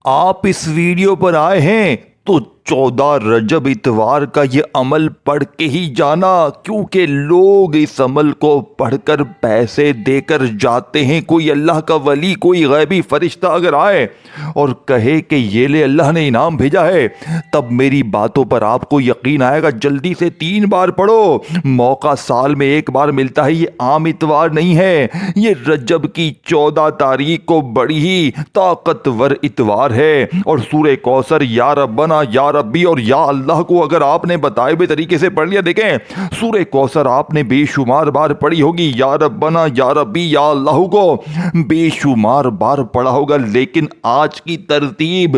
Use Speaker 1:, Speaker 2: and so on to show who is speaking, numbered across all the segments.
Speaker 1: آپ اس ویڈیو پر آئے ہیں تو 14 رجب اتوار کا یہ عمل پڑھ کے ہی جانا، کیونکہ لوگ اس عمل کو پڑھ کر پیسے دے کر جاتے ہیں۔ کوئی اللہ کا ولی، کوئی غیبی فرشتہ اگر آئے اور کہے کہ یہ لے اللہ نے انعام بھیجا ہے، تب میری باتوں پر آپ کو یقین آئے گا۔ جلدی سے 3 بار پڑھو، موقع سال میں ایک بار ملتا ہے، یہ عام اتوار نہیں ہے، یہ رجب کی 14 تاریخ کو بڑی ہی طاقتور اتوار ہے۔ اور سورہ کوثر یا ربنا یا ربی اور یا اللہ کو اگر آپ نے بتائے ہوئے طریقے سے پڑھ لیا، دیکھیں سورہ کوثر آپ نے بے شمار بار پڑھی ہوگی، یا ربنا یا ربی یا اللہ کو بے شمار بار پڑھا ہوگا، لیکن آج کی ترتیب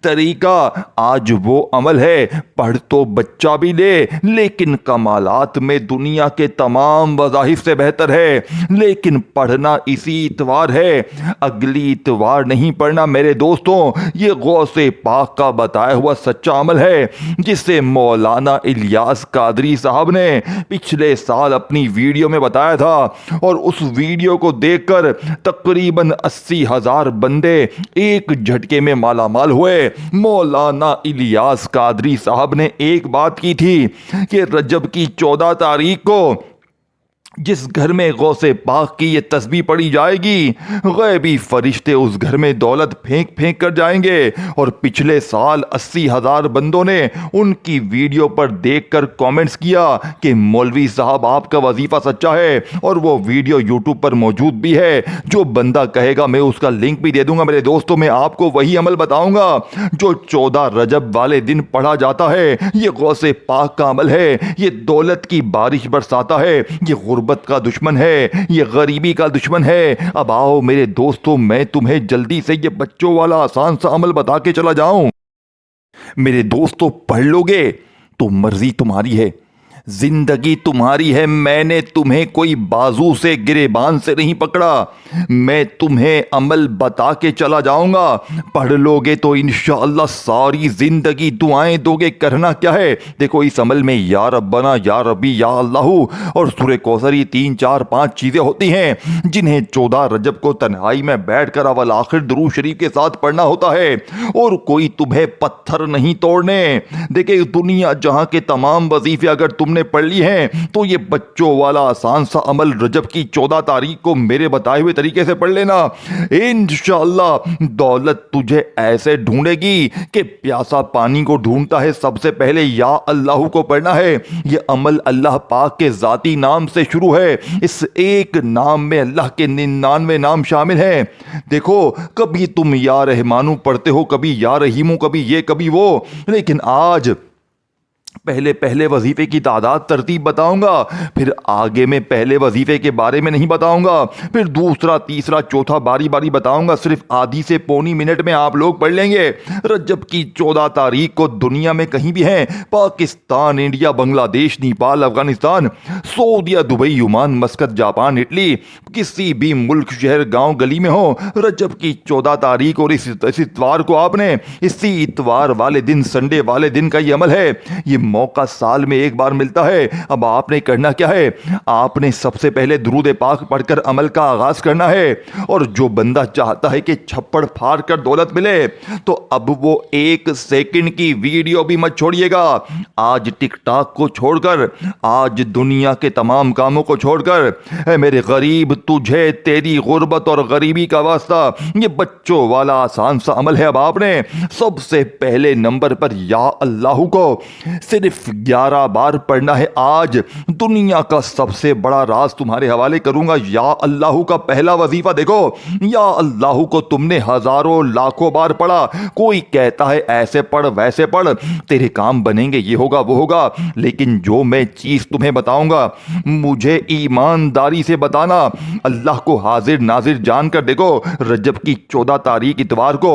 Speaker 1: طریقہ، آج وہ عمل ہے پڑھ تو بچہ بھی لے، لیکن کمالات میں دنیا کے تمام وظائف سے بہتر ہے، لیکن پڑھنا اسی اتوار ہے، اگلی اتوار نہیں پڑھنا میرے دوستوں۔ یہ غوث پاک کا بتایا ہوا سچا عمل ہے، جسے مولانا الیاس قادری صاحب نے پچھلے سال اپنی ویڈیو میں بتایا تھا، اور اس ویڈیو کو دیکھ کر تقریباً 80,000 بندے ایک جھٹکے میں مالا مال ہوئے۔ مولانا الیاس قادری صاحب نے ایک بات کی تھی کہ رجب کی 14 تاریخ کو جس گھر میں غوث پاک کی یہ تسبیح پڑھی جائے گی، غیبی فرشتے اس گھر میں دولت پھینک پھینک کر جائیں گے۔ اور پچھلے سال 80,000 بندوں نے ان کی ویڈیو پر دیکھ کر کامنٹس کیا کہ مولوی صاحب آپ کا وظیفہ سچا ہے، اور وہ ویڈیو یوٹیوب پر موجود بھی ہے۔ جو بندہ کہے گا میں اس کا لنک بھی دے دوں گا۔ میرے دوستوں، میں آپ کو وہی عمل بتاؤں گا جو 14 رجب والے دن پڑھا جاتا ہے۔ یہ غوث پاک کا عمل ہے، یہ دولت کی بارش برساتا ہے، یہ غربت کا دشمن ہے، یہ غریبی کا دشمن ہے۔ اب آؤ میرے دوستوں، میں تمہیں جلدی سے یہ بچوں والا آسان سا عمل بتا کے چلا جاؤں۔ میرے دوستوں، پڑھ لو گے تو مرضی تمہاری ہے، زندگی تمہاری ہے۔ میں نے تمہیں کوئی بازو سے گریبان سے نہیں پکڑا، میں تمہیں عمل بتا کے چلا جاؤں گا۔ پڑھ لو گے تو انشاءاللہ ساری زندگی دعائیں دو گے۔ کرنا کیا ہے؟ دیکھو اس عمل میں یا ربنا یا ربی یا اللہ اور سورہ کوثر، یہ 3 4 5 چیزیں ہوتی ہیں جنہیں 14 رجب کو تنہائی میں بیٹھ کر اول آخر درود شریف کے ساتھ پڑھنا ہوتا ہے، اور کوئی تمہیں پتھر نہیں توڑنے۔ دیکھیں دنیا جہاں کے تمام وظیفے اگر تم نے پڑھ لی ہیں تو یہ بچوں والا آسان سا عمل رجب کی 14 تاریخ کو میرے بتائے ہوئے طریقے سے پڑھ لینا۔ انشاءاللہ دولت تجھے ایسے ڈھونڈے گی کہ پیاسا پانی کو ڈھونڈتا ہے، سب سے پہلے یا اللہ کو پڑھنا ہے۔ یہ عمل اللہ پاک کے ذاتی نام سے شروع ہے، اس ایک نام میں اللہ کے 99 نام شامل ہیں۔ دیکھو کبھی تم یا رحمانو پڑھتے ہو، کبھی یا رحیمو، کبھی یہ کبھی وہ، لیکن آج پہلے وظیفے کی تعداد ترتیب بتاؤں گا، پھر آگے میں پہلے وظیفے کے بارے میں نہیں بتاؤں گا، پھر دوسرا تیسرا چوتھا باری باری بتاؤں گا۔ صرف آدھی سے پونی منٹ میں آپ لوگ پڑھ لیں گے۔ رجب کی 14 تاریخ کو دنیا میں کہیں بھی ہیں، پاکستان، انڈیا، بنگلہ دیش، نیپال، افغانستان، سعودیہ، Dubai, Oman, Muscat, Japan, Italy, کسی بھی ملک، شہر، گاؤں، گلی میں ہو، رجب کی 14 تاریخ اور اس اتوار کو آپ نے، اسی اتوار والے دن، سنڈے والے دن کا یہ عمل ہے، یہ موقع سال میں ایک بار ملتا ہے۔ اب آپ نے کرنا کیا ہے؟ آپ نے سب سے پہلے درود پاک پڑھ کر عمل کا آغاز کرنا ہے، اور جو بندہ چاہتا ہے کہ چھپڑ پھاڑ کر دولت ملے تو اب وہ 1 سیکنڈ کی ویڈیو بھی مت چھوڑیے گا۔ آج ٹک ٹاک کو چھوڑ کر، آج دنیا کے تمام کاموں کو چھوڑ کر، اے میرے غریب تجھے تیری غربت اور غریبی کا واسطہ، یہ بچوں والا آسان سا عمل ہے۔ اب آپ نے سب سے پہلے نمبر پر یا اللہ کو صرف 11 بار پڑھنا ہے۔ آج دنیا کا سب سے بڑا راز تمہارے حوالے کروں گا۔ یا اللہ کا پہلا وظیفہ دیکھو، یا اللہ کو تم نے ہزاروں لاکھوں بار پڑھا۔ کوئی کہتا ہے ایسے پڑھ ویسے پڑھ، تیرے کام بنیں گے، یہ ہوگا وہ ہوگا، لیکن جو میں چیز تمہیں بتاؤں گا مجھے ایمانداری سے بتانا، اللہ کو حاضر ناظر جان کر۔ دیکھو رجب کی 14 تاریخ اتوار کو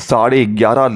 Speaker 1: 11.5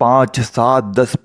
Speaker 1: 5, 7, 10,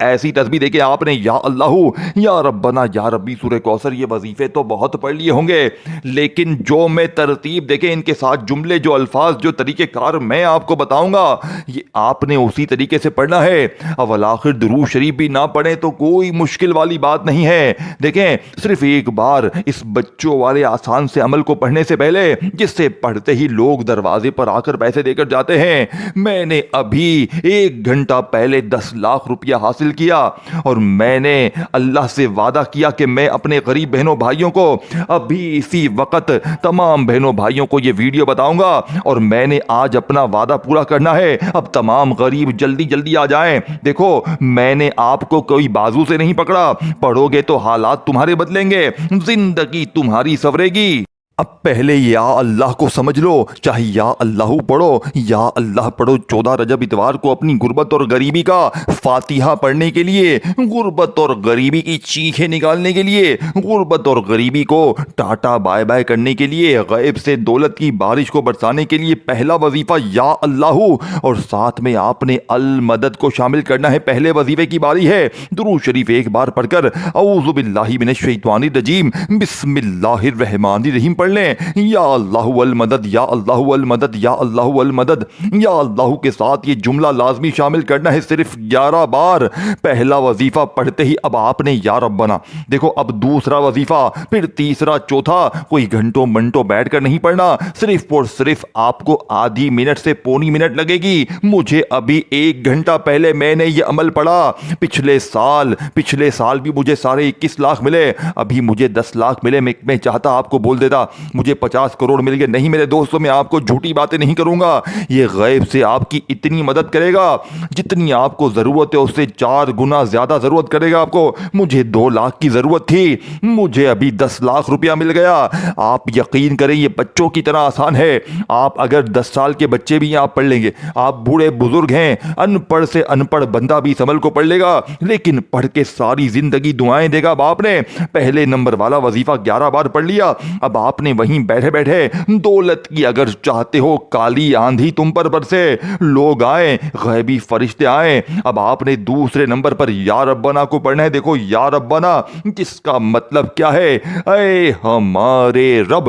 Speaker 1: ایسی تسبیح دیکھیں آپ نے یا اللہ یا ربنا یا ربی سورہ کوثر یہ وظیفے تو بہت پڑھ لیے ہوں گے, لیکن جو میں ترتیب دیکھیں ان کے ساتھ جملے جو الفاظ جو طریقہ کار میں آپ کو بتاؤں گا یہ آپ نے اسی طریقے سے پڑھنا ہے. اول آخر درود شریف بھی نہ پڑھیں تو کوئی مشکل والی بات نہیں ہے. دیکھیں صرف ایک بار اس بچوں والے آسان سے عمل کو پڑھنے سے پہلے جس سے پڑھتے ہی لوگ دروازے پر آ کر پیسے دے کر جاتے ہیں, میں نے ابھی 1 گھنٹہ پہلے 10 لاکھ روپیہ حاصل کیا اور میں نے اللہ سے وعدہ کیا کہ میں اپنے غریب بہنوں بھائیوں کو ابھی اسی وقت تمام بہنوں بھائیوں کو یہ ویڈیو بتاؤں گا اور میں نے آج اپنا وعدہ پورا کرنا ہے. اب تمام غریب جلدی جلدی آ جائیں. دیکھو میں نے آپ کو کوئی بازو سے نہیں پکڑا, پڑھو گے تو حالات تمہارے بدلیں گے, زندگی تمہاری سنورے گی. اب پہلے یا اللہ کو سمجھ لو, چاہے یا اللہ پڑھو یا اللہ پڑھو. 14 رجب اتوار کو اپنی غربت اور غریبی کا فاتحہ پڑھنے کے لیے, غربت اور غریبی کی چیخیں نکالنے کے لیے, غربت اور غریبی کو ٹاٹا بائے بائے کرنے کے لیے, غیب سے دولت کی بارش کو برسانے کے لیے پہلا وظیفہ یا اللہ, اور ساتھ میں آپ نے المدد کو شامل کرنا ہے. پہلے وظیفے کی باری ہے. درود شریف ایک بار پڑھ کر اعوذ باللہ من الشیطان الرجیم بسم اللہ الرحمن الرحیم پڑھ لیں. یا اللہ والمدد یا اللہ والمدد یا اللہ والمدد یا اللہ کے ساتھ یہ جملہ لازمی شامل کرنا ہے صرف 11 بار. پہلا وظیفہ پڑھتے ہی اب آپ نے یا ربنا. دیکھو اب دوسرا وظیفہ, پھر تیسرا, چوتھا, کوئی گھنٹوں منٹوں بیٹھ کر نہیں پڑھنا, صرف اور صرف آپ کو آدھی منٹ سے پونی منٹ لگے گی. مجھے ابھی 1 گھنٹہ پہلے میں نے یہ عمل پڑھا. پچھلے سال بھی مجھے 21.5 لاکھ ملے, ابھی مجھے 10 لاکھ ملے. میں چاہتا آپ کو بول دیتا مجھے 50 کروڑ مل گئے. نہیں میرے دوستوں, میں آپ کو جھوٹی باتیں نہیں کروں گا. یہ غیب سے آپ کی اتنی مدد کرے گا جتنی آپ کو ضرورت ہے اس سے 4 گنا زیادہ ضرورت کرے گا آپ کو. مجھے 2 لاکھ کی ضرورت تھی, مجھے ابھی 10 لاکھ روپیہ مل گیا. آپ یقین کریں یہ بچوں کی طرح آسان ہے. آپ اگر 10 سال کے بچے بھی ہیں آپ پڑھ لیں گے, آپ بوڑھے بزرگ ہیں, ان پڑھ سے ان پڑھ بندہ بھی اس عمل کو پڑھ لے گا, لیکن پڑھ کے ساری زندگی دعائیں دے گا. اب آپ نے پہلے نمبر والا وظیفہ 11 بار پڑھ لیا. اب آپ نے وہیں بیٹھے بیٹھے دولت کی اگر چاہتے ہو کالی آندھی تم پر برسے, لوگ آئیں, غیبی فرشتے آئیں. اب آپ نے دوسرے نمبر پر یا ربنا کو پڑھنا ہے. دیکھو یا ربنا جس کا مطلب کیا ہے, اے ہمارے رب.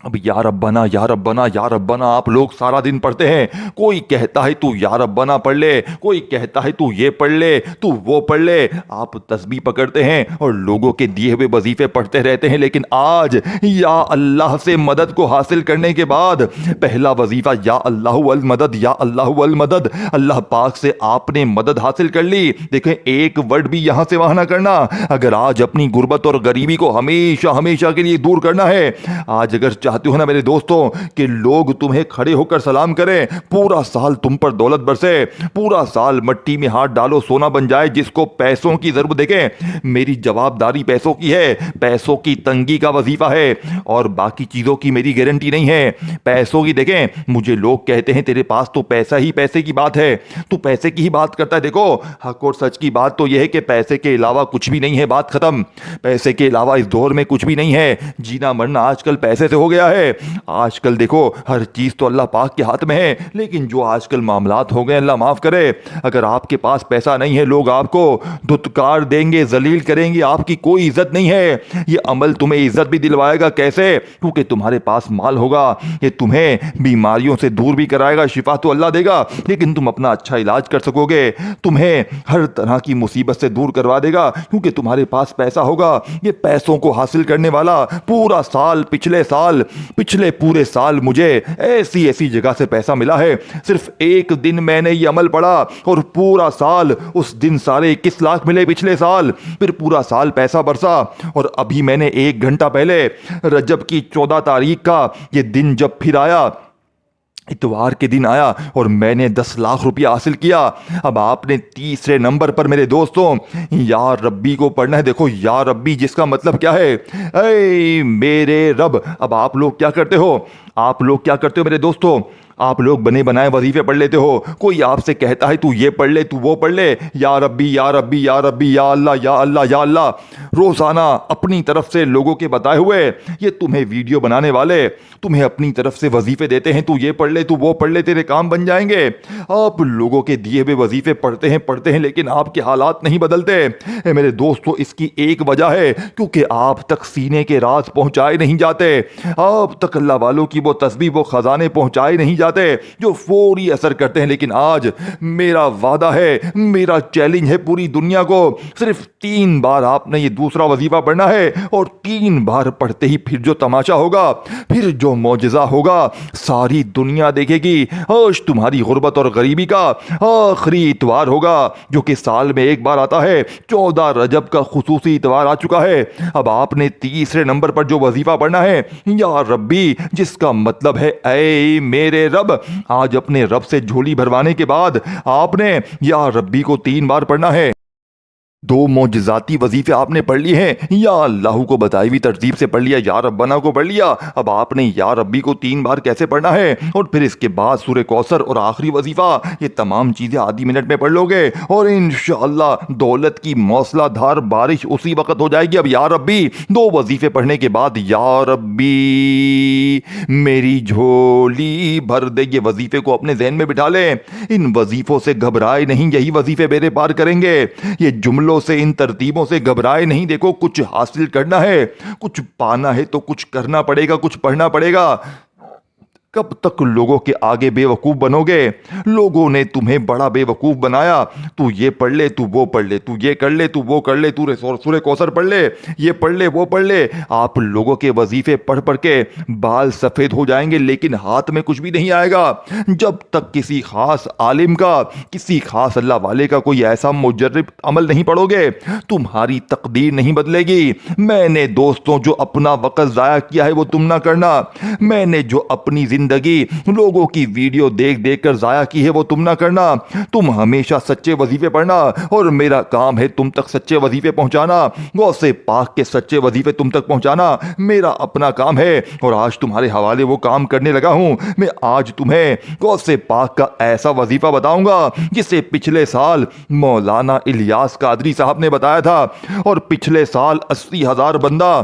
Speaker 1: اب یا ربنا یا ربنا یا ربنا آپ لوگ سارا دن پڑھتے ہیں. کوئی کہتا ہے تو یا ربنا پڑھ لے, کوئی کہتا ہے تو یہ پڑھ لے, تو وہ پڑھ لے. آپ تسبیح پکڑتے ہیں اور لوگوں کے دیے ہوئے وظیفے پڑھتے رہتے ہیں. لیکن آج یا اللہ سے مدد کو حاصل کرنے کے بعد پہلا وظیفہ یا اللہ والمدد یا اللہ والمدد, اللہ پاک سے آپ نے مدد حاصل کر لی. دیکھیں ایک ورڈ بھی یہاں سے وہاں نہ کرنا. اگر آج اپنی غربت اور غریبی کو ہمیشہ ہمیشہ کے لیے دور کرنا ہے, آج اگر چاہتے ہو نا میرے دوستوں کہ لوگ تمہیں کھڑے ہو کر سلام کریں, پورا سال تم پر دولت برسے, پورا سال مٹی میں ہاتھ ڈالو سونا بن جائے, جس کو پیسوں کی ضرورت, دیکھیں میری جواب داری پیسوں کی ہے, پیسوں کی تنگی کا وظیفہ ہے اور باقی چیزوں کی میری گارنٹی نہیں ہے. پیسوں کی دیکھیں مجھے لوگ کہتے ہیں تیرے پاس تو پیسہ ہی پیسے کی بات ہے, تو پیسے کی ہی بات کرتا ہے. دیکھو حق اور سچ کی بات تو یہ ہے کہ پیسے کے علاوہ کچھ بھی نہیں ہے, بات ختم. پیسے کے علاوہ اس دور میں کچھ بھی نہیں ہے. جینا مرنا آج کل پیسے سے ہو گیا ہے. آج کل دیکھو ہر چیز تو اللہ پاک کے ہاتھ میں ہے, لیکن جو آج کل معاملات ہو گئے اللہ معاف کرے, اگر آپ کے پاس پیسہ نہیں ہے لوگ آپ کو دھتکار دیں گے, ذلیل کریں گے, آپ کی کوئی عزت نہیں ہے. یہ عمل تمہیں عزت بھی دلوائے گا. کیسے؟ کیونکہ تمہارے پاس مال ہوگا. یہ تمہیں بیماریوں سے دور بھی کرائے گا, شفا تو اللہ دے گا, لیکن تم اپنا اچھا علاج کر سکو گے. تمہیں ہر طرح کی مصیبت سے دور کروا دے گا کیونکہ تمہارے پاس پیسہ ہوگا. یہ پیسوں کو حاصل کرنے والا پورا سال, پچھلے پورے سال مجھے ایسی جگہ سے پیسہ ملا ہے. صرف ایک دن میں نے یہ عمل پڑھا اور پورا سال, اس دن 21.5 لاکھ ملے پچھلے سال, پھر پورا سال پیسہ برسا. اور ابھی میں نے 1 گھنٹہ پہلے رجب کی 14 تاریخ کا یہ دن جب پھر آیا, اتوار کے دن آیا اور میں نے 10 لاکھ روپیہ حاصل کیا. اب آپ نے تیسرے نمبر پر میرے دوستوں یا ربی کو پڑھنا ہے. دیکھو یا ربی جس کا مطلب کیا ہے, اے میرے رب. اب آپ لوگ کیا کرتے ہو میرے دوستوں, آپ لوگ بنے بنائے وظیفے پڑھ لیتے ہو. کوئی آپ سے کہتا ہے تو یہ پڑھ لے تو وہ پڑھ لے, یا ربی یا ربی یا ربی, یا اللہ یا اللہ یا اللہ, روزانہ اپنی طرف سے لوگوں کے بتائے ہوئے یہ تمہیں ویڈیو بنانے والے تمہیں اپنی طرف سے وظیفے دیتے ہیں, تو یہ پڑھ لے تو وہ پڑھ لے, تیرے کام بن جائیں گے. آپ لوگوں کے دیے ہوئے وظیفے پڑھتے ہیں لیکن آپ کے حالات نہیں بدلتے. اے میرے دوستو, اس کی ایک وجہ ہے کیونکہ آپ تک سینے کے راز پہنچائے نہیں جاتے, آپ تک اللہ والوں کی وہ تسبیح وہ خزانے پہنچائے نہیں جاتے جو فوری اثر کرتے ہیں. لیکن آج میرا وعدہ ہے, میرا چیلنج ہے پوری دنیا کو, صرف 3 بار آپ نے یہ دوسرا وظیفہ پڑھنا ہے, اور 3 بار پڑھتے ہی پھر جو تماشا ہوگا, پھر جو معجزہ ہوگا ساری دنیا دیکھے گی. آج تمہاری غربت اور غریبی کا آخری اتوار ہوگا جو کہ سال میں ایک بار آتا ہے. 14 رجب کا خصوصی اتوار آ چکا ہے. اب آپ نے تیسرے نمبر پر جو وظیفہ پڑھنا ہے, یا ربی, جس کا مطلب ہے اے میرے رب. آج اپنے رب سے جھولی بھروانے کے بعد آپ نے یا ربی کو 3 بار پڑھنا ہے. 2 معجزاتی وظیفے آپ نے پڑھ لیے ہیں, یا اللہ کو بتائی ہوئی ترتیب سے پڑھ لیا, یا ربنا کو پڑھ لیا. اب آپ نے یا ربی کو 3 بار کیسے پڑھنا ہے, اور پھر اس کے بعد سورہ کوثر اور آخری وظیفہ, یہ تمام چیزیں آدھی منٹ میں پڑھ لو گے اور انشاءاللہ دولت کی موسلا دھار بارش اسی وقت ہو جائے گی. اب یا ربی 2 وظیفے پڑھنے کے بعد یا ربی میری جھولی بھر دے, یہ وظیفے کو اپنے ذہن میں بٹھا لیں. ان وظیفوں سے گھبرائے نہیں, یہی وظیفے بیڑے پار کریں گے. یہ جملوں سے, ان ترتیبوں سے گھبرائے نہیں. دیکھو, کچھ حاصل کرنا ہے, کچھ پانا ہے تو کچھ کرنا پڑے گا, کچھ پڑھنا پڑے گا. کب تک لوگوں کے آگے بے وقوف بنو گے؟ لوگوں نے تمہیں بڑا بے وقوف بنایا. تو یہ پڑھ لے تو وہ پڑھ لے, تو یہ کر لے تو وہ کر لے, تو سورہ کوثر پڑھ لے, یہ پڑھ لے وہ پڑھ لے. آپ لوگوں کے وظیفے پڑھ پڑھ کے بال سفید ہو جائیں گے لیکن ہاتھ میں کچھ بھی نہیں آئے گا. جب تک کسی خاص عالم کا, کسی خاص اللہ والے کا کوئی ایسا مجرب عمل نہیں پڑھو گے, تمہاری تقدیر نہیں بدلے گی. میں نے دوستوں جو اپنا وقت ضائع کیا ہے وہ تم نہ کرنا. میں نے جو اپنی زندگی لوگوں کی ویڈیو دیکھ دیکھ کر ضائع کی ہے وہ تم نہ کرنا. تم ہمیشہ سچے وظیفے پڑھنا, اور میرا کام ہے تم تک سچے وظیفے پہنچانا, غوث پاک کے سچے وظیفے تم تک پہنچانا میرا اپنا کام ہے. اور آج تمہارے حوالے وہ کام کرنے لگا ہوں. میں آج تمہیں غوث پاک کا ایسا وظیفہ بتاؤں گا جسے پچھلے سال مولانا الیاس قادری صاحب نے بتایا تھا, اور پچھلے سال 80,000 بندہ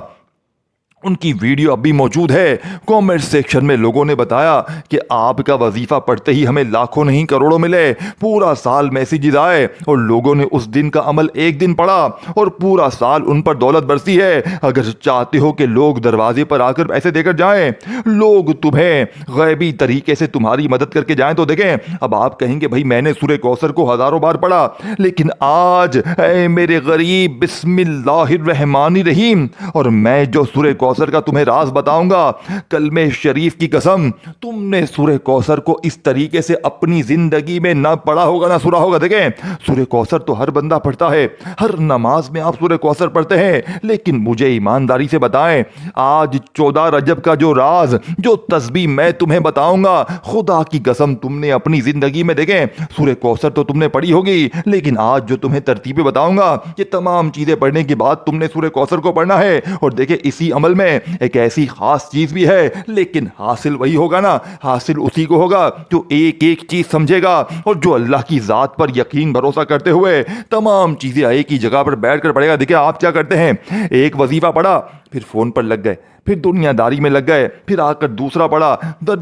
Speaker 1: ان کی ویڈیو اب بھی موجود ہے. کامنٹ سیکشن میں لوگوں نے بتایا کہ آپ کا وظیفہ پڑھتے ہی ہمیں لاکھوں نہیں کروڑوں ملے. پورا سال میسیجز آئے اور لوگوں نے اس دن کا عمل ایک دن پڑھا اور پورا سال ان پر دولت برسی ہے. اگر چاہتے ہو کہ لوگ دروازے پر آ کر پیسے دے کر جائیں, لوگ تمہیں غیبی طریقے سے تمہاری مدد کر کے جائیں, تو دیکھیں. اب آپ کہیں گے بھائی میں نے سورہ کوثر کو ہزاروں بار پڑھا, لیکن آج اے میرے غریب بسم اللہ الرحمن الرحیم, اور میں جو سورہ کوثر کا تمہیں راز بتاؤں گا, کلمہ شریف کی قسم تم نے سورہ کوثر کو اس طریقے سے اپنی زندگی میں نہ پڑھا ہوگا نہ سنا ہوگا. دیکھیں, سورہ کوثر تو ہر بندہ پڑھتا ہے, ہر نماز میں آپ سورہ کوثر پڑھتے ہیں, لیکن مجھے ایمانداری سے بتائیں, آج 14 رجب کا جو راز, جو تسبیح میں تمہیں بتاؤں گا, خدا کی قسم تم نے اپنی زندگی میں, دیکھیں سورہ کوثر تو تم نے پڑھی ہوگی, لیکن آج جو تمہیں ترتیبیں بتاؤں گا یہ تمام چیزیں پڑھنے کے بعد تم نے سورہ کوثر کو پڑھنا ہے. اور دیکھیں اسی عمل میں ایک ایسی خاص چیز بھی ہے, لیکن حاصل وہی ہوگا نا, حاصل اسی کو ہوگا جو ایک ایک چیز سمجھے گا, اور جو اللہ کی ذات پر یقین بھروسہ کرتے ہوئے تمام چیزیں ایک ہی جگہ پر بیٹھ کر پڑھے گا. دیکھیں آپ کیا کرتے ہیں, ایک وظیفہ پڑھا, پھر فون پر لگ گئے, پھر دنیا داری میں لگ گئے, پھر آ کر دوسرا پڑھا,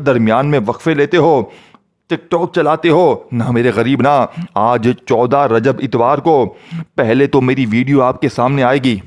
Speaker 1: درمیان میں وقفے لیتے ہو, ٹک ٹاک چلاتے ہو. نہ میرے غریب نہ, آج 14 رجب اتوار کو پہلے تو میری ویڈیو آپ کے سامنے آئے گی,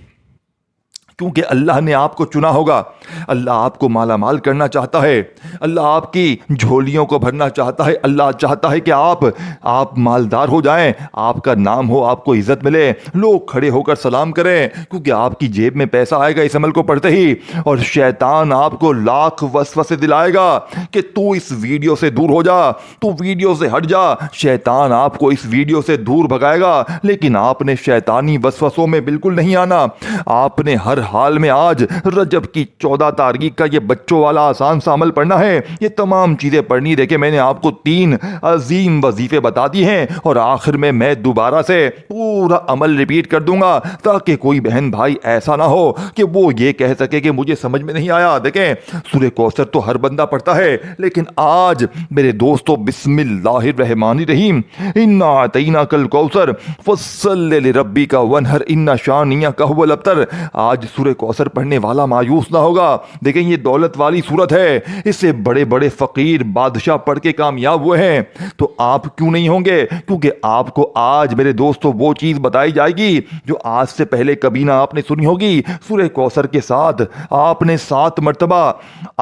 Speaker 1: کیونکہ اللہ نے آپ کو چنا ہوگا. اللہ آپ کو مالا مال کرنا چاہتا ہے, اللہ آپ کی جھولیوں کو بھرنا چاہتا ہے. اللہ چاہتا ہے کہ آپ مالدار ہو جائیں, آپ کا نام ہو, آپ کو عزت ملے, لوگ کھڑے ہو کر سلام کریں, کیونکہ آپ کی جیب میں پیسہ آئے گا اس عمل کو پڑھتے ہی. اور شیطان آپ کو لاکھ وسوسے دلائے گا کہ تو اس ویڈیو سے دور ہو جا, تو ویڈیو سے ہٹ جا. شیطان آپ کو اس ویڈیو سے دور بھگائے گا, لیکن آپ نے شیطانی وسوسوں میں بالکل نہیں آنا. آپ نے ہر حال میں آج رجب کی 14 تاریخ کا یہ بچوں والا آسان سا عمل پڑھنا ہے. یہ تمام چیزیں پڑھنی. دیکھیں میں نے آپ کو 3 عظیم وظیفے بتا دی ہیں اور آخر میں دوبارہ سے پورا عمل ریپیٹ کر دوں گا تاکہ کوئی بہن بھائی ایسا نہ ہو کہ وہ یہ کہہ سکے کہ مجھے سمجھ میں نہیں آیا. دیکھیں سورہ کوثر تو ہر بندہ پڑھتا ہے, لیکن آج میرے دوستو بسم اللہ الرحمن الرحیم انا اعطیناک الکوثر فصل لربک وانحر ان شانئک هو الابتر. آج سورہ کوثر پڑھنے والا مایوس نہ ہوگا. دیکھیں یہ دولت والی سورت ہے, اس سے بڑے بڑے فقیر بادشاہ پڑھ کے کامیاب ہوئے ہیں, تو آپ کیوں نہیں ہوں گے؟ کیونکہ آپ کو آج میرے دوستو وہ چیز بتائی جائے گی جو آج سے پہلے کبھی نہ آپ نے سنی ہوگی. سورہ کوثر کے ساتھ آپ نے 7 مرتبہ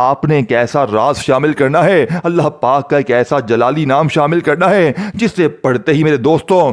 Speaker 1: آپ نے ایک ایسا راز شامل کرنا ہے, اللہ پاک کا ایک ایسا جلالی نام شامل کرنا ہے جس سے پڑھتے ہی میرے دوستوں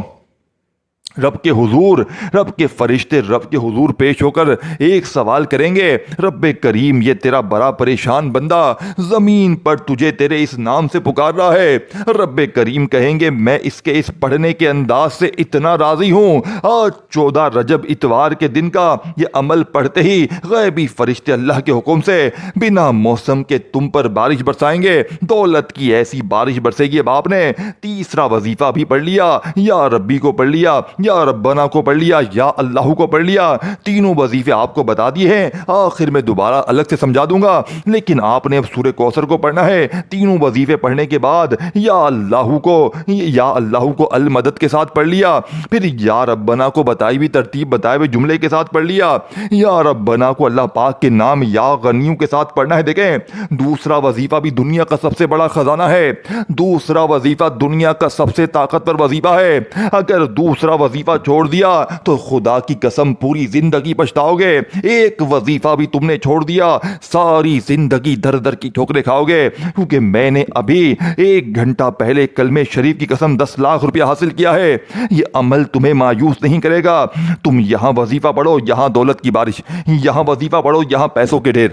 Speaker 1: رب کے حضور, رب کے فرشتے رب کے حضور پیش ہو کر ایک سوال کریں گے, رب کریم یہ تیرا بڑا پریشان بندہ زمین پر تجھے تیرے اس نام سے پکار رہا ہے. رب کریم کہیں گے میں اس کے اس پڑھنے کے انداز سے اتنا راضی ہوں, آج 14 رجب اتوار کے دن کا یہ عمل پڑھتے ہی غیبی فرشتے اللہ کے حکم سے بنا موسم کے تم پر بارش برسائیں گے, دولت کی ایسی بارش برسے گی. اب آپ نے تیسرا وظیفہ بھی پڑھ لیا, یا ربی کو پڑھ لیا, یا ربنا کو پڑھ لیا, یا اللہ کو پڑھ لیا. تینوں وظیفے آپ کو بتا دیے ہیں, آخر میں دوبارہ الگ سے سمجھا دوں گا, لیکن آپ نے اب سورہ کوثر کو پڑھنا ہے. تینوں وظیفے پڑھنے کے بعد یا اللہ کو المدد کے ساتھ پڑھ لیا, پھر یا ربنا کو بتائی ہوئی ترتیب بتائے ہوئے جملے کے ساتھ پڑھ لیا, یا ربنا کو اللہ پاک کے نام یا غنیوں کے ساتھ پڑھنا ہے. دیکھیں دوسرا وظیفہ بھی دنیا کا سب سے بڑا خزانہ ہے, دوسرا وظیفہ دنیا کا سب سے طاقتور وظیفہ ہے. اگر دوسرا وظیفہ چھوڑ دیا تو خدا کی قسم پوری زندگی پچھتاؤ گے. ایک وظیفہ بھی تم نے چھوڑ دیا ساری زندگی در در کی ٹھوکریں کھاؤ گے, کیونکہ میں نے ابھی 1 گھنٹہ پہلے کلمہ شریف کی قسم 10 لاکھ روپیہ حاصل کیا ہے. یہ عمل تمہیں مایوس نہیں کرے گا. تم یہاں وظیفہ پڑھو یہاں دولت کی بارش, یہاں وظیفہ پڑھو یہاں پیسوں کے ڈھیر.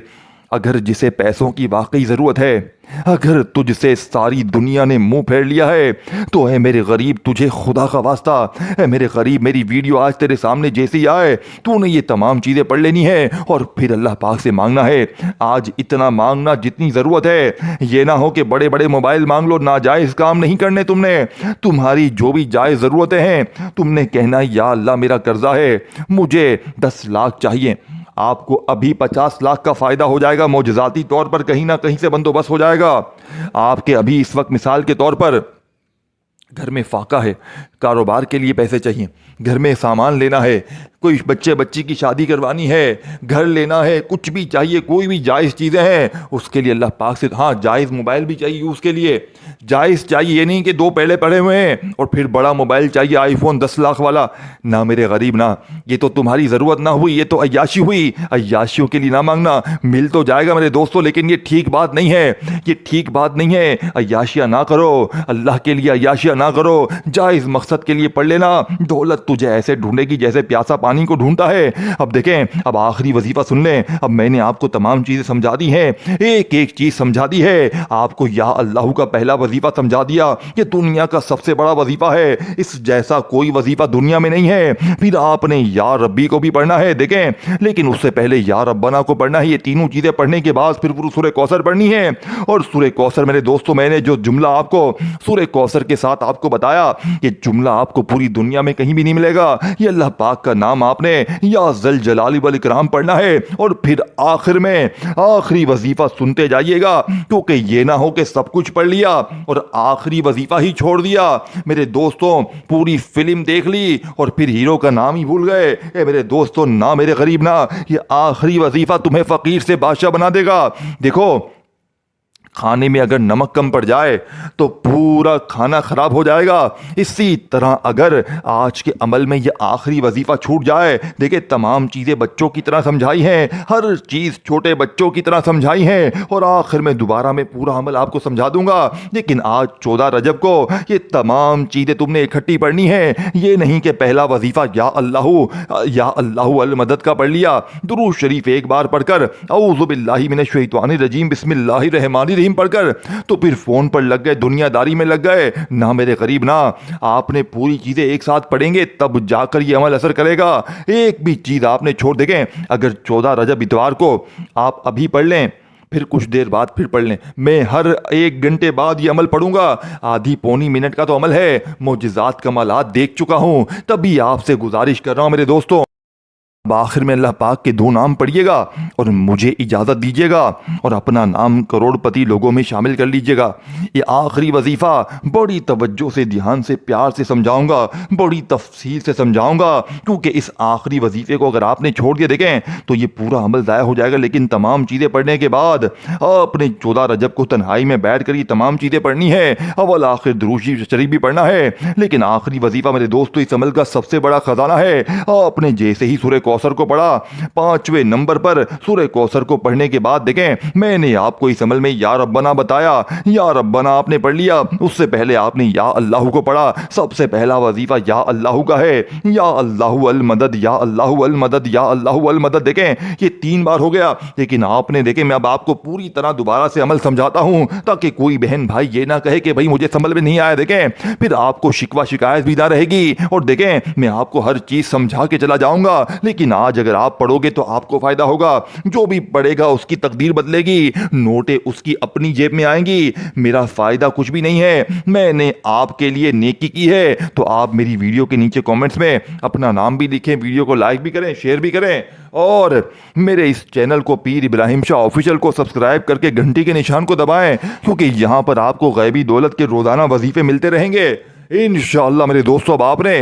Speaker 1: اگر جسے پیسوں کی واقعی ضرورت ہے, اگر تجھ سے ساری دنیا نے منہ پھیر لیا ہے, تو اے میرے غریب تجھے خدا کا واسطہ, اے میرے غریب میری ویڈیو آج تیرے سامنے جیسی آئے تو نے یہ تمام چیزیں پڑھ لینی ہے اور پھر اللہ پاک سے مانگنا ہے. آج اتنا مانگنا جتنی ضرورت ہے, یہ نہ ہو کہ بڑے بڑے موبائل مانگ لو, ناجائز کام نہیں کرنے تم نے. تمہاری جو بھی جائز ضرورتیں ہیں تم نے کہنا یا اللہ میرا قرضہ ہے مجھے 10 لاکھ چاہیے. آپ کو ابھی 50 لاکھ کا فائدہ ہو جائے گا, معجزاتی طور پر کہیں نہ کہیں سے بندوبست ہو جائے گا. آپ کے ابھی اس وقت مثال کے طور پر گھر میں فاقہ ہے, کاروبار کے لیے پیسے چاہیے, گھر میں سامان لینا ہے, کوئی بچی کی شادی کروانی ہے, گھر لینا ہے, کچھ بھی چاہیے, کوئی بھی جائز چیزیں ہیں اس کے لیے اللہ پاک سے, ہاں جائز موبائل بھی چاہیے یوز کے لیے, جائز چاہیے, یہ نہیں کہ 2 پہلے پڑے ہوئے ہیں اور پھر بڑا موبائل چاہیے آئی فون 10 لاکھ والا. نہ میرے غریب نہ, یہ تو تمہاری ضرورت نہ ہوئی, یہ تو عیاشی ہوئی. عیاشیوں کے لیے نہ مانگنا, مل تو جائے گا میرے دوستوں, لیکن یہ ٹھیک بات نہیں ہے, یہ ٹھیک بات نہیں ہے. عیاشیاں نہ کرو, اللہ کے لیے عیاشیاں نہ کرو, جائز مقصد کے لیے پڑھ لینا. دولت تجھے ایسے ڈھونڈے گی جیسے پیاسا پانی کو ڈھونڈتا ہے. اب دیکھیں, اب آخری وظیفہ سن لیں. اب میں نے آپ کو تمام چیزیں سمجھا دی ہیں, ایک ایک چیز سمجھا دی ہے. آپ کو یا اللہ کا پہلا وظیفہ سمجھا دیا, یہ دنیا کا سب سے بڑا وظیفہ ہے, اس جیسا کوئی وظیفہ دنیا میں نہیں ہے. پھر آپ نے یا ربی کو بھی پڑھنا ہے. دیکھیں لیکن اس سے پہلے یا ربنا کو پڑھنا ہے. یہ تینوں چیزیں پڑھنے کے بعد پھر سورہ کوثر پڑھنی ہے. اور سورہ کوثر میرے دوستوں, میں نے جو جملہ آپ کو سورہ کوثر کے ساتھ آپ کو بتایا, یہ جملہ آپ کو پوری دنیا میں کہیں بھی نہیں ملے گا. یہ اللہ پاک کا نام آپ نے یا ذل جلال والاکرام پڑھنا ہے. اور پھر آخر میں آخری وظیفہ سنتے جائیے گا, کیونکہ یہ نہ ہو کہ سب کچھ پڑھ لیا اور آخری وظیفہ ہی چھوڑ دیا. میرے دوستوں پوری فلم دیکھ لی اور پھر ہیرو کا نام ہی بھول گئے. اے میرے دوستوں نہ میرے غریب نہ, یہ آخری وظیفہ تمہیں فقیر سے بادشاہ بنا دے گا. دیکھو کھانے میں اگر نمک کم پڑ جائے تو پورا کھانا خراب ہو جائے گا. اسی طرح اگر آج کے عمل میں یہ آخری وظیفہ چھوٹ جائے, دیکھیں تمام چیزیں بچوں کی طرح سمجھائی ہیں, ہر چیز چھوٹے بچوں کی طرح سمجھائی ہیں, اور آخر میں دوبارہ میں پورا عمل آپ کو سمجھا دوں گا. لیکن آج 14 رجب کو یہ تمام چیزیں تم نے اکٹھی پڑھنی ہیں. یہ نہیں کہ پہلا وظیفہ یا اللہ المدد کا پڑھ لیا, درود شریف ایک بار پڑھ کر اعوذ باللہ من الشیطان الرجیم بسم اللہ الرحمن الرحیم رحیم پڑھ کر تو پھر فون پر لگ گئے, دنیا داری میں لگ گئے. نہ میرے قریب نہ, آپ نے پوری چیزیں ایک ساتھ پڑھیں گے تب جا کر یہ عمل اثر کرے گا. ایک بھی چیز آپ نے چھوڑ دیکھیں, اگر 14 رجب اتوار کو آپ ابھی پڑھ لیں, پھر کچھ دیر بعد پھر پڑھ لیں, میں ہر 1 گھنٹے بعد یہ عمل پڑھوں گا. آدھی پونی منٹ کا تو عمل ہے, معجزات کمالات دیکھ چکا ہوں. تبھی آپ سے گزارش کر رہا ہوں میرے دوستوں, اب آخر میں اللہ پاک کے 2 نام پڑھیے گا اور مجھے اجازت دیجیے گا اور اپنا نام کروڑپتی لوگوں میں شامل کر لیجیے گا. یہ آخری وظیفہ بڑی توجہ سے, دھیان سے, پیار سے سمجھاؤں گا, بڑی تفصیل سے سمجھاؤں گا, کیونکہ اس آخری وظیفے کو اگر آپ نے چھوڑ دیا دیکھیں تو یہ پورا عمل ضائع ہو جائے گا. لیکن تمام چیزیں پڑھنے کے بعد آپ نے 14 رجب کو تنہائی میں بیٹھ کر یہ تمام چیزیں پڑھنی ہے. اول آخر درود شریف بھی پڑھنا ہے, لیکن آخری وظیفہ میرے دوستو اس عمل کا سب سے بڑا خزانہ ہے. آپ نے جیسے ہی سورہ کوثر کو پڑھا, 5ویں نمبر پر سورہ کوثر کو پڑھنے کے بعد دیکھیں میں نے آپ کو اس عمل میں یا ربنا بتایا. یا ربنا آپ نے پڑھ لیا, اس سے پہلے آپ نے یا اللہ کو پڑھا. سب سے پہلا وظیفہ یا اللہ کا ہے, یا اللہ المدد, یا اللہ المدد, یا اللہ المدد. دیکھیں یہ 3 بار ہو گیا, لیکن آپ نے دیکھیں میں اب آپ کو پوری طرح دوبارہ سے عمل سمجھاتا ہوں تاکہ کوئی بہن بھائی یہ نہ کہے کہ بھائی مجھے سمجھ میں نہیں آیا. دیکھیں پھر آپ کو شکوہ شکایت بھی نہ رہے گی. اور دیکھیں میں آپ کو ہر چیز سمجھا کے چلا جاؤں گا, لیکن آج اگر آپ پڑھو گے تو آپ کو فائدہ ہوگا. جو بھی پڑھے گا اس کی تقدیر بدلے گی, نوٹیں اس کی اپنی جیب میں آئیں گی. میرا فائدہ کچھ بھی نہیں ہے, میں نے آپ کے لیے نیکی کی ہے. تو آپ میری ویڈیو کے نیچے کامنٹس میں اپنا نام بھی لکھیں, ویڈیو کو لائک بھی کریں, شیئر بھی کریں, اور میرے اس چینل کو پیر ابراہیم شاہ آفیشیل کو سبسکرائب کر کے گھنٹی کے نشان کو دبائیں, کیونکہ یہاں پر آپ کو غیبی دولت کے روزانہ وظیفے ملتے رہیں گے انشاءاللہ. میرے دوستو اب آپ نے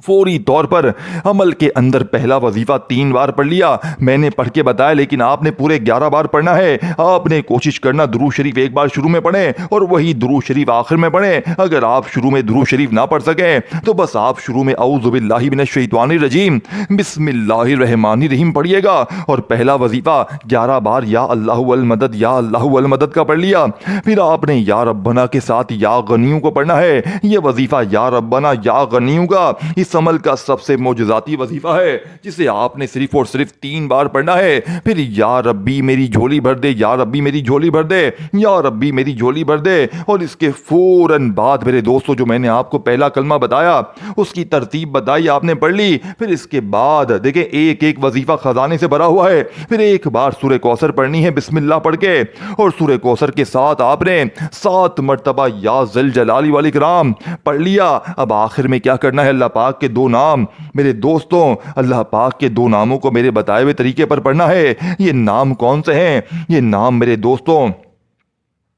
Speaker 1: فوری طور پر عمل کے اندر پہلا وظیفہ 3 بار پڑھ لیا, میں نے پڑھ کے بتایا, لیکن آپ نے پورے 11 بار پڑھنا ہے. آپ نے کوشش کرنا درود شریف ایک بار شروع میں پڑھیں اور وہی درود شریف آخر میں پڑھیں. اگر آپ شروع میں درود شریف نہ پڑھ سکیں تو بس آپ شروع میں اعوذ باللہ من الشیطان الرجیم بسم اللہ الرحمن الرحیم پڑھیے گا, اور پہلا وظیفہ 11 بار یا اللہ المدد, یا اللہ المدد کا پڑھ لیا. پھر آپ نے یا ربنا کے ساتھ یا غنیوں کو پڑھنا ہے. یہ وظیفہ یا ربنا یا غنیوں کا اس عمل کا سب سے معجزاتی وظیفہ ہے, جسے آپ نے صرف اور صرف 3 بار پڑھنا ہے. پھر یا ربی میری جھولی بھر دے, یا ربی میری جھولی بھر دے, یا ربی میری جھولی بھر دے. اور اس کے فوراً بعد میرے دوستو جو میں نے آپ کو پہلا کلمہ بتایا اس کی ترتیب بتائی, آپ نے پڑھ لی. پھر اس کے بعد دیکھیں ایک ایک وظیفہ خزانے سے بھرا ہوا ہے. پھر ایک بار سورہ کوثر پڑھنی ہے بسم اللہ پڑھ کے, اور سورہ کوثر کے ساتھ آپ نے 7 مرتبہ یا ذل جلال والاکرام پڑھ لیا. اب آخر میں کیا کرنا ہے, اللہ پاک کے 2 نام میرے دوستوں, اللہ پاک کے 2 ناموں کو میرے بتائے ہوئے طریقے پر پڑھنا ہے. یہ نام کون سے ہیں؟ یہ نام میرے دوستوں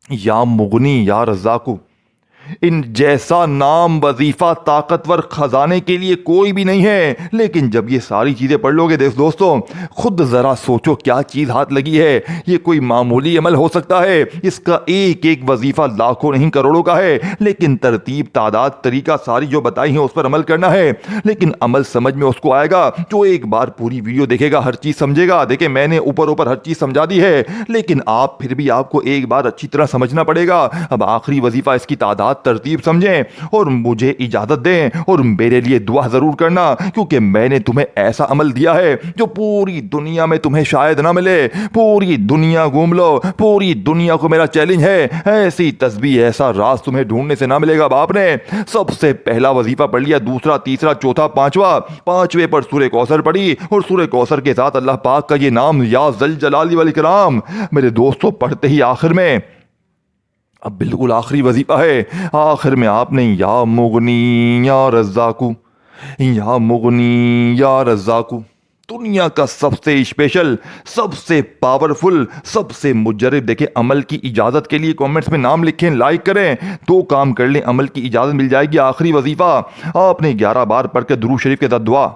Speaker 1: یا مغنی, یا رزاقو, ان جیسا نام وظیفہ طاقتور خزانے کے لیے کوئی بھی نہیں ہے. لیکن جب یہ ساری چیزیں پڑھ لو گے دوستوں, خود ذرا سوچو کیا چیز ہاتھ لگی ہے. یہ کوئی معمولی عمل ہو سکتا ہے, اس کا ایک ایک وظیفہ لاکھوں نہیں کروڑوں کا ہے, لیکن ترتیب, تعداد, طریقہ ساری جو بتائی ہیں اس پر عمل کرنا ہے. لیکن عمل سمجھ میں اس کو آئے گا جو ایک بار پوری ویڈیو دیکھے گا, ہر چیز سمجھے گا. دیکھیں میں نے اوپر ہر چیز سمجھا دی ہے, لیکن آپ پھر بھی آپ کو ایک بار اچھی طرح سمجھنا پڑے گا. اب آخری وظیفہ اس کی تعداد, ترتیب سمجھیں اور مجھے اجازت دیں, اور میرے لیے دعا ضرور کرنا, کیونکہ میں نے تمہیں ایسا عمل دیا ہے جو پوری دنیا میں تمہیں شاید نہ ملے. پوری دنیا گھوم لو, پوری دنیا کو میرا چیلنج ہے, ایسی تسبیح, ایسا راز تمہیں ڈھونڈنے سے نہ ملے گا. باپ نے سب سے پہلا وظیفہ پڑھ لیا, دوسرا, تیسرا, چوتھا, پانچواں. 5ویں پر سورہ کوثر پڑھی, اور سورہ کوثر کے ساتھ اللہ پاک کا یہ نام یا ذل جلال والاکرام میرے دوستوں پڑھتے ہی آخر میں اب بالکل آخری وظیفہ ہے. آخر میں آپ نے یا مغنی یا رزاقو, یا مغنی یا رزاقو, دنیا کا سب سے اسپیشل, سب سے پاورفل, سب سے مجرب. دیکھیں عمل کی اجازت کے لیے کامنٹس میں نام لکھیں, لائک کریں, 2 کام کر لیں, عمل کی اجازت مل جائے گی. آخری وظیفہ آپ نے 11 بار پڑھ کے درود شریف کے ساتھ دعا